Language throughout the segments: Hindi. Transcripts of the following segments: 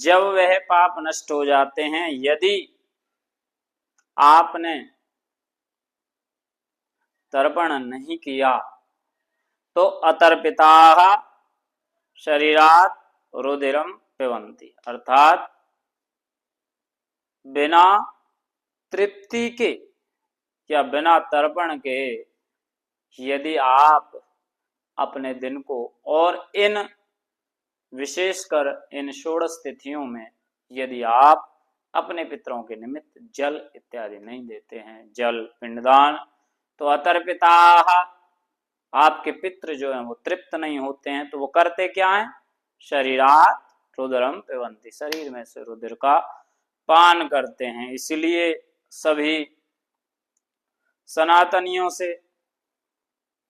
जब वह पाप नष्ट हो जाते हैं। यदि आपने तर्पण नहीं किया तो अतर्पिताः शरीरात् रुधिरम पिबन्ति, अर्थात बिना तृप्ति के या बिना तर्पण के यदि आप अपने दिन को और इन विशेषकर इन षोडश तिथियों में यदि आप अपने पितरों के निमित्त जल इत्यादि नहीं देते हैं, जल पिंडदान, तो अतर्पिताः आपके पितृ जो हैं वो तृप्त नहीं होते हैं। तो वो करते क्या हैं? शरीरात् रुधिरम पिबन्ति, शरीर में से रुधिर का पान करते हैं। इसलिए सभी सनातनियों से,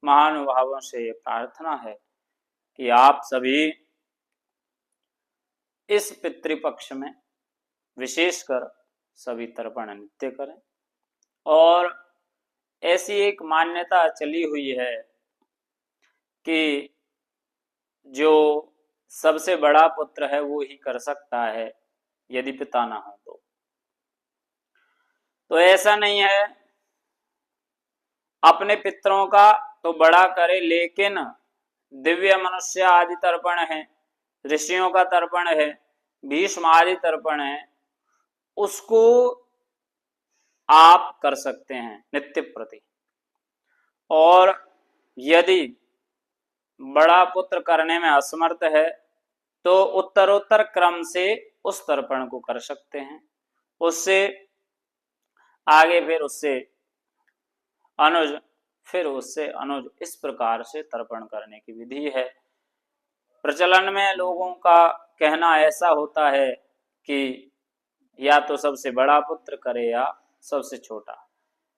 महानुभावों से ये प्रार्थना है कि आप सभी इस पितृपक्ष में विशेषकर सभी तर्पण नित्य करें। और ऐसी एक मान्यता चली हुई है कि जो सबसे बड़ा पुत्र है वो ही कर सकता है यदि पिता ना हो तो ऐसा नहीं है। अपने पितरों का तो बड़ा करे, लेकिन दिव्य मनुष्य आदि तर्पण है, ऋषियों का तर्पण है, भीष्म आदि तर्पण है, उसको आप कर सकते हैं नित्य प्रति। और यदि बड़ा पुत्र करने में असमर्थ है तो उत्तरोत्तर क्रम से उस तर्पण को कर सकते हैं, उससे आगे फिर उससे अनुज, फिर उससे अनुज, इस प्रकार से तर्पण करने की विधि है। प्रचलन में लोगों का कहना ऐसा होता है कि या तो सबसे बड़ा पुत्र करे या सबसे छोटा।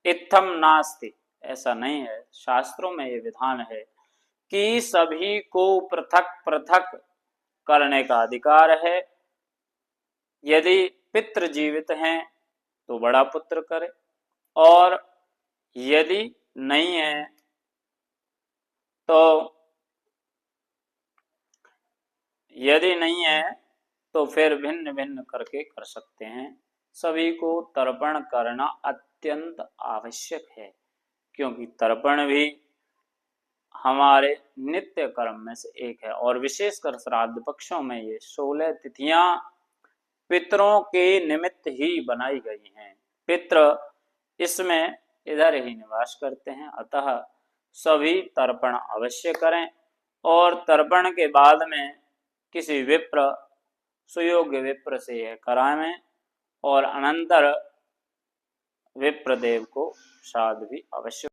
इत्थम नास्ति, ऐसा नहीं है। शास्त्रों में ये विधान है कि सभी को पृथक पृथक करने का अधिकार है। यदि पितृ जीवित हैं तो बड़ा पुत्र करे, और यदि नहीं है तो फिर भिन्न भिन्न करके कर सकते हैं। सभी को तर्पण करना अत्यंत आवश्यक है, क्योंकि तर्पण भी हमारे नित्य कर्म में से एक है। और विशेषकर श्राद्ध पक्षों में ये 16 तिथियां पितरों के निमित्त ही बनाई गई हैं। पितृ इसमें इधर ही निवास करते हैं, अतः सभी तर्पण अवश्य करें। और तर्पण के बाद में किसी विप्र, सुयोग्य विप्र से यह कराएं, और अनंतर विप्रदेव को श्राद्ध भी अवश्य